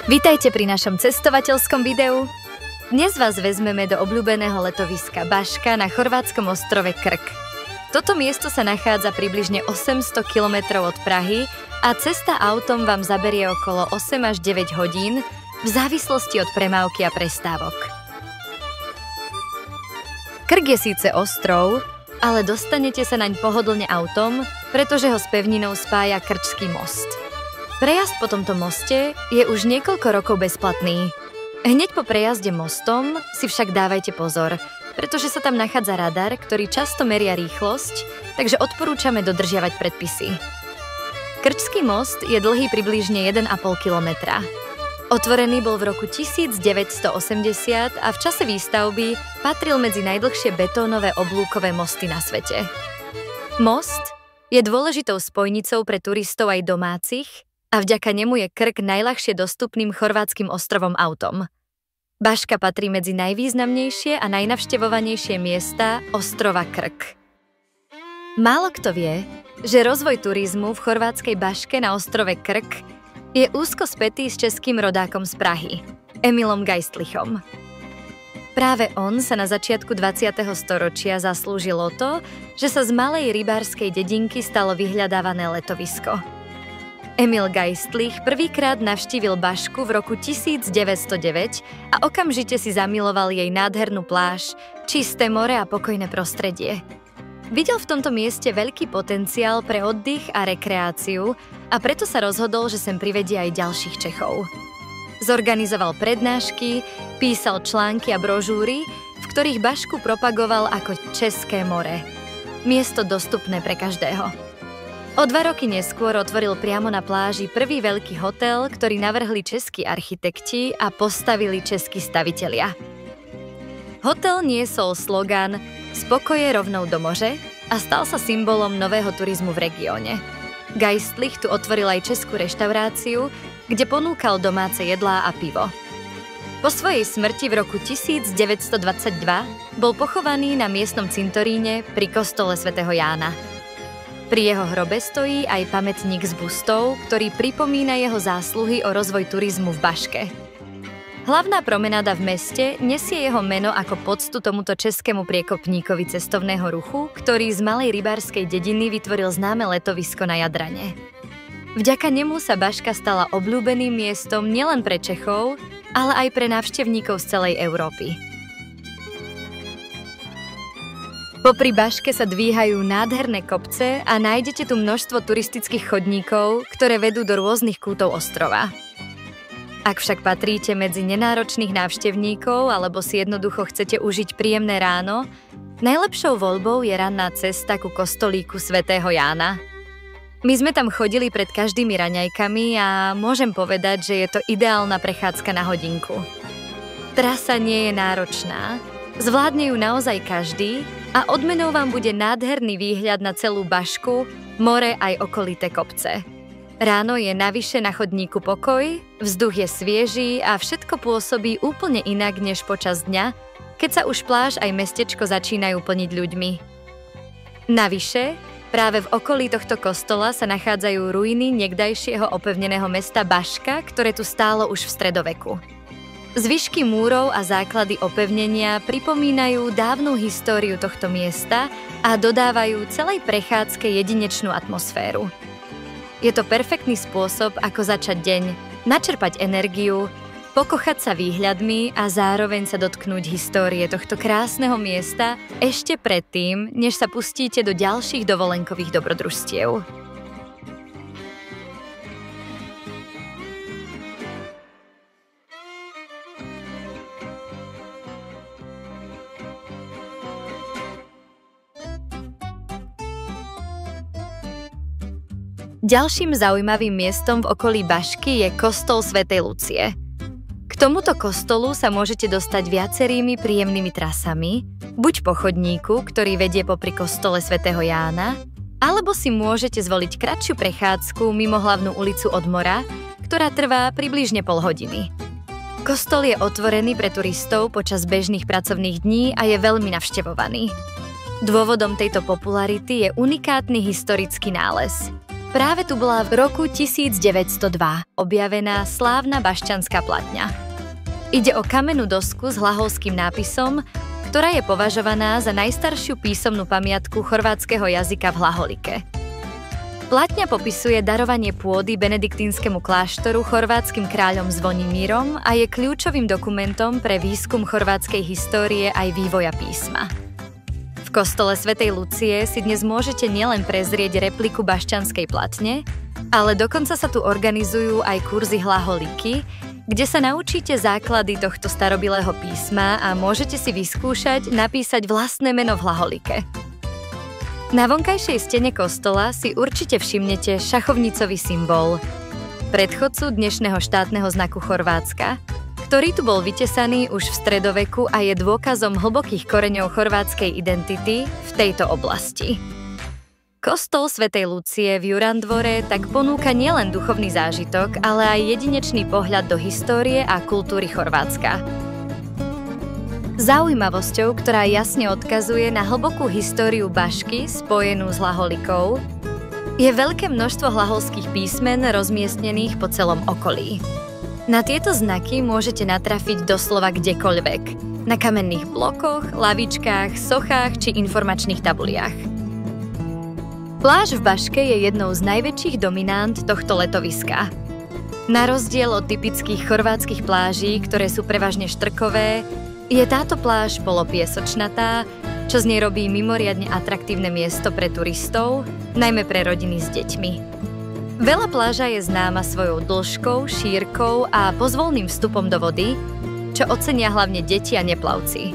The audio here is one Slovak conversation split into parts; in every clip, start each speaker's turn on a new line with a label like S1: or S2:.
S1: Vítajte pri našom cestovateľskom videu. Dnes vás vezmeme do obľúbeného letoviska Baška na chorvátskom ostrove Krk. Toto miesto sa nachádza približne 800 km od Prahy a cesta autom vám zaberie okolo 8 až 9 hodín v závislosti od premávky a prestávok. Krk je síce ostrov, ale dostanete sa naň pohodlne autom, pretože ho s pevninou spája Krčský most. Prejazd po tomto moste je už niekoľko rokov bezplatný. Hneď po prejazde mostom si však dávajte pozor, pretože sa tam nachádza radar, ktorý často meria rýchlosť, takže odporúčame dodržiavať predpisy. Krčský most je dlhý približne 1,5 kilometra. Otvorený bol v roku 1980 a v čase výstavby patril medzi najdlhšie betónové oblúkové mosty na svete. Most je dôležitou spojnicou pre turistov aj domácich, a vďaka nemu je Krk najľahšie dostupným chorvátskym ostrovom autom. Baška patrí medzi najvýznamnejšie a najnavštevovanejšie miesta ostrova Krk. Málo kto vie, že rozvoj turizmu v chorvátskej Baške na ostrove Krk je úzko spätý s českým rodákom z Prahy, Emilom Geistlichom. Práve on sa na začiatku 20. storočia zaslúžil o to, že sa z malej rybárskej dedinky stalo vyhľadávané letovisko. Emil Geistlich prvýkrát navštívil Bašku v roku 1909 a okamžite si zamiloval jej nádhernú pláž, čisté more a pokojné prostredie. Videl v tomto mieste veľký potenciál pre oddych a rekreáciu a preto sa rozhodol, že sem privedie aj ďalších Čechov. Zorganizoval prednášky, písal články a brožúry, v ktorých Bašku propagoval ako České more. Miesto dostupné pre každého. O 2 roky neskôr otvoril priamo na pláži prvý veľký hotel, ktorý navrhli českí architekti a postavili českí stavitelia. Hotel niesol slogan "Spokoje rovnou do more" a stal sa symbolom nového turizmu v regióne. Geistlich tu otvoril aj českú reštauráciu, kde ponúkal domáce jedlá a pivo. Po svojej smrti v roku 1922 bol pochovaný na miestnom cintoríne pri kostole svätého Jána. Pri jeho hrobe stojí aj pamätník s bustou, ktorý pripomína jeho zásluhy o rozvoj turizmu v Baške. Hlavná promenáda v meste nesie jeho meno ako poctu tomuto českému priekopníkovi cestovného ruchu, ktorý z malej rybárskej dediny vytvoril známe letovisko na Jadrane. Vďaka nemu sa Baška stala obľúbeným miestom nielen pre Čechov, ale aj pre návštevníkov z celej Európy. Popri Baške sa dvíhajú nádherné kopce a nájdete tu množstvo turistických chodníkov, ktoré vedú do rôznych kútov ostrova. Ak však patríte medzi nenáročných návštevníkov alebo si jednoducho chcete užiť príjemné ráno, najlepšou voľbou je ranná cesta ku kostolíku svätého Jána. My sme tam chodili pred každými raňajkami a môžem povedať, že je to ideálna prechádzka na hodinku. Trasa nie je náročná, zvládne ju naozaj každý a odmenou vám bude nádherný výhľad na celú Bašku, more aj okolité kopce. Ráno je navyše na chodníku pokoj, vzduch je svieží a všetko pôsobí úplne inak než počas dňa, keď sa už pláž aj mestečko začínajú plniť ľuďmi. Navyše, práve v okolí tohto kostola sa nachádzajú ruiny niekdajšieho opevneného mesta Baška, ktoré tu stálo už v stredoveku. Zvyšky múrov a základy opevnenia pripomínajú dávnu históriu tohto miesta a dodávajú celej prechádzke jedinečnú atmosféru. Je to perfektný spôsob, ako začať deň, načerpať energiu, pokochať sa výhľadmi a zároveň sa dotknúť histórie tohto krásneho miesta ešte predtým, než sa pustíte do ďalších dovolenkových dobrodružstiev. Ďalším zaujímavým miestom v okolí Bašky je kostol svätej Lucie. K tomuto kostolu sa môžete dostať viacerými príjemnými trasami, buď po chodníku, ktorý vedie popri kostole svätého Jána, alebo si môžete zvoliť kratšiu prechádzku mimo hlavnú ulicu od mora, ktorá trvá približne pol hodiny. Kostol je otvorený pre turistov počas bežných pracovných dní a je veľmi navštevovaný. Dôvodom tejto popularity je unikátny historický nález. Práve tu bola v roku 1902 objavená slávna bašťanská platňa. Ide o kamennú dosku s hlaholským nápisom, ktorá je považovaná za najstaršiu písomnú pamiatku chorvátskeho jazyka v Hlaholike. Platňa popisuje darovanie pôdy benediktínskemu kláštoru chorvátskym kráľom Zvonimírom a je kľúčovým dokumentom pre výskum chorvátskej histórie aj vývoja písma. V kostole svätej Lucie si dnes môžete nielen prezrieť repliku bašťanskej platne, ale dokonca sa tu organizujú aj kurzy Hlaholiky, kde sa naučíte základy tohto starobilého písma a môžete si vyskúšať napísať vlastné meno v Hlaholike. Na vonkajšej stene kostola si určite všimnete šachovnicový symbol, predchodcu dnešného štátneho znaku Chorvátska, ktorý tu bol vytesaný už v stredoveku a je dôkazom hlbokých koreňov chorvátskej identity v tejto oblasti. Kostol svätej Lucie v Jurandvore tak ponúka nielen duchovný zážitok, ale aj jedinečný pohľad do histórie a kultúry Chorvátska. Zaujímavosťou, ktorá jasne odkazuje na hlbokú históriu Bašky spojenú s Hlaholikou, je veľké množstvo hlaholských písmen rozmiestnených po celom okolí. Na tieto znaky môžete natrafiť doslova kdekoľvek, na kamenných blokoch, lavičkách, sochách či informačných tabuliach. Pláž v Baške je jednou z najväčších dominant tohto letoviska. Na rozdiel od typických chorvátskych pláží, ktoré sú prevažne štrkové, je táto pláž polopiesočnatá, čo z nej robí mimoriadne atraktívne miesto pre turistov, najmä pre rodiny s deťmi. Veľa pláža je známa svojou dĺžkou, šírkou a pozvolným vstupom do vody, čo ocenia hlavne deti a neplavci.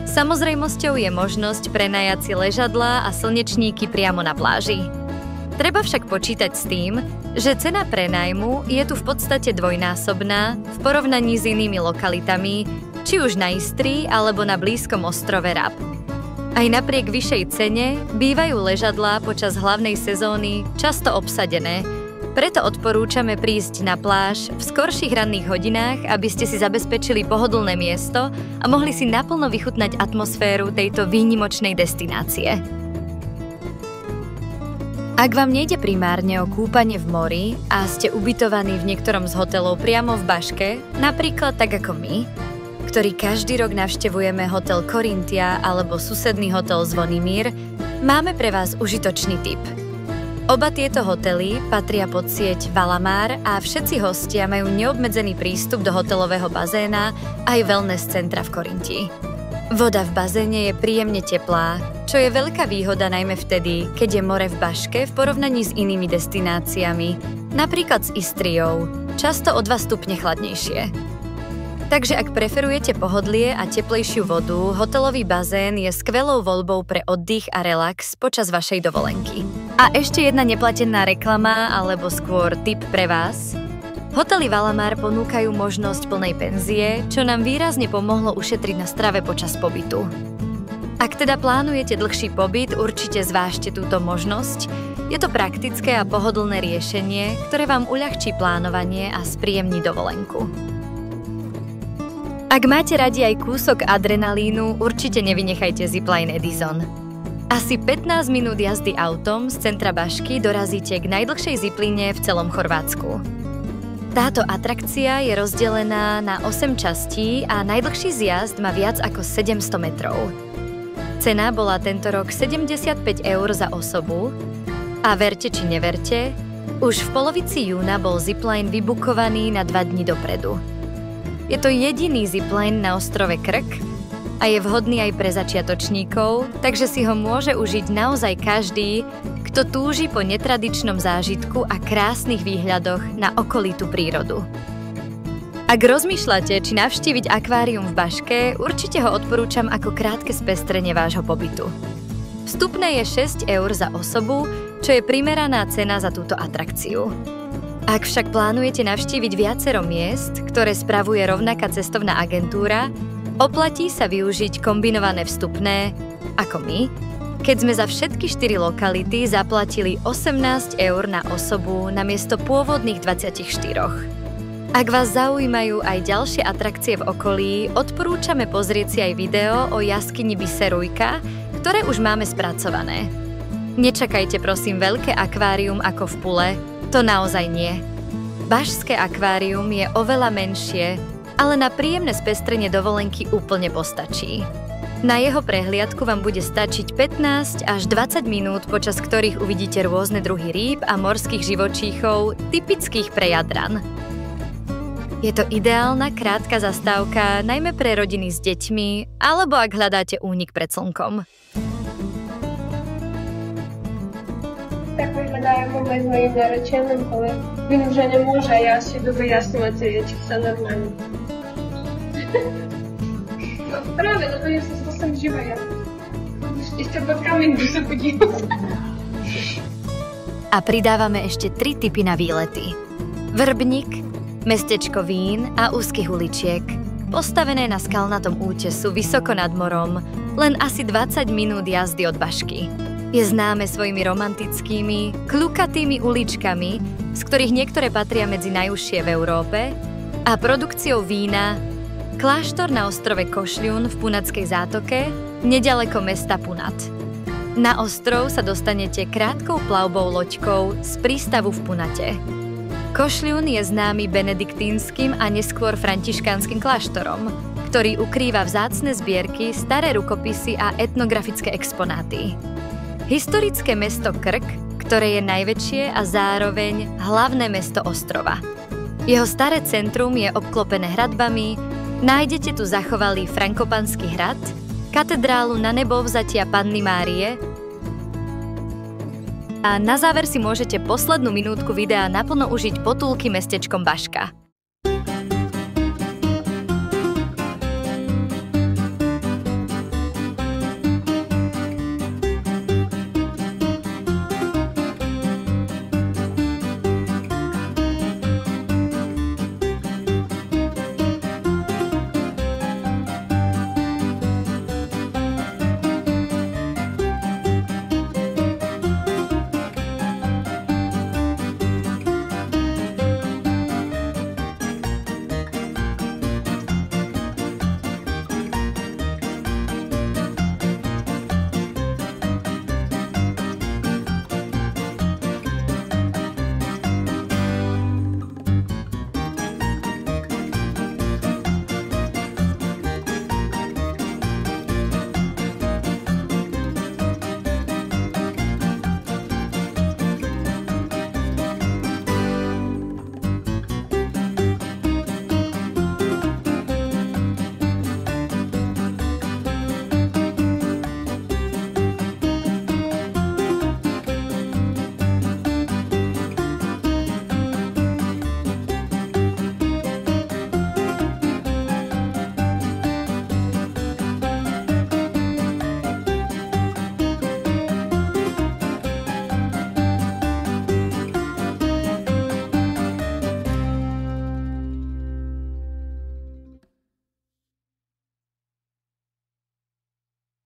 S1: Samozrejmosťou je možnosť prenajať si ležadlá a slnečníky priamo na pláži. Treba však počítať s tým, že cena prenajmu je tu v podstate dvojnásobná v porovnaní s inými lokalitami, či už na Istrii alebo na blízkom ostrove Rab. Aj napriek vyššej cene bývajú ležadlá počas hlavnej sezóny často obsadené, preto odporúčame prísť na pláž v skorších ranných hodinách, aby ste si zabezpečili pohodlné miesto a mohli si naplno vychutnať atmosféru tejto výnimočnej destinácie. Ak vám nejde primárne o kúpanie v mori a ste ubytovaní v niektorom z hotelov priamo v Baške, napríklad tak ako my, ktorý každý rok navštevujeme hotel Korintia alebo susedný hotel Zvonimír, máme pre vás užitočný tip. Oba tieto hotely patria pod sieť Valamar a všetci hostia majú neobmedzený prístup do hotelového bazéna aj wellness centra v Korinti. Voda v bazéne je príjemne teplá, čo je veľká výhoda najmä vtedy, keď je more v Baške v porovnaní s inými destináciami, napríklad s Istriou, často o 2 stupne chladnejšie. Takže ak preferujete pohodlie a teplejšiu vodu, hotelový bazén je skvelou voľbou pre oddych a relax počas vašej dovolenky. A ešte jedna neplatená reklama, alebo skôr tip pre vás. Hotely Valamar ponúkajú možnosť plnej penzie, čo nám výrazne pomohlo ušetriť na strave počas pobytu. Ak teda plánujete dlhší pobyt, určite zvážte túto možnosť. Je to praktické a pohodlné riešenie, ktoré vám uľahčí plánovanie a spríjemní dovolenku. Ak máte radi aj kúsok adrenalínu, určite nevynechajte Zipline Edison. Asi 15 minút jazdy autom z centra Bašky dorazíte k najdlhšej zipline v celom Chorvátsku. Táto atrakcia je rozdelená na 8 častí a najdlhší zjazd má viac ako 700 metrov. Cena bola tento rok 75 eur za osobu a verte či neverte, už v polovici júna bol zipline vybukovaný na 2 dni dopredu. Je to jediný zipline na ostrove Krk a je vhodný aj pre začiatočníkov, takže si ho môže užiť naozaj každý, kto túži po netradičnom zážitku a krásnych výhľadoch na okolitú prírodu. Ak rozmýšľate, či navštíviť akvárium v Baške, určite ho odporúčam ako krátke spestrenie vášho pobytu. Vstupné je 6 eur za osobu, čo je primeraná cena za túto atrakciu. Ak však plánujete navštíviť viacero miest, ktoré spravuje rovnaká cestovná agentúra, oplatí sa využiť kombinované vstupné, ako my, keď sme za všetky 4 lokality zaplatili 18 eur na osobu namiesto pôvodných 24. Ak vás zaujímajú aj ďalšie atrakcie v okolí, odporúčame pozrieť si aj video o jaskyni Biserujka, ktoré už máme spracované. Nečakajte prosím veľké akvárium ako v Pule, to naozaj nie. Bašské akvárium je oveľa menšie, ale na príjemné spestrenie dovolenky úplne postačí. Na jeho prehliadku vám bude stačiť 15 až 20 minút, počas ktorých uvidíte rôzne druhy rýb a morských živočíchov, typických pre Jadran. Je to ideálna krátka zastávka, najmä pre rodiny s deťmi, alebo ak hľadáte únik pred slnkom.
S2: Tak vyhľadáme s mojím naročeným, ale vím, že nemôže, ja si vyjasňovať sa normálne. No práve, no to ja som živá ja. Ešte pod kameň sa podívať.
S1: A pridávame ešte 3 tipy na výlety. Vrbník, mestečko Vín a úzkych uličiek, postavené na skalnatom útesu vysoko nad morom, len asi 20 minút jazdy od Bašky. Je známe svojimi romantickými, kľukatými uličkami, z ktorých niektoré patria medzi najúžšie v Európe, a produkciou vína, kláštor na ostrove Košľun v Punatskej zátoke, nedaleko mesta Punat. Na ostrov sa dostanete krátkou plavbou loďkou z prístavu v Punate. Košľun je známy benediktínskym a neskôr františkánskym kláštorom, ktorý ukrýva vzácne zbierky, staré rukopisy a etnografické exponáty. Historické mesto Krk, ktoré je najväčšie a zároveň hlavné mesto ostrova. Jeho staré centrum je obklopené hradbami, nájdete tu zachovalý Frankopanský hrad, katedrálu Na nebovzatia Panny Márie a na záver si môžete poslednú minútku videa naplno užiť potulky mestečkom Baška.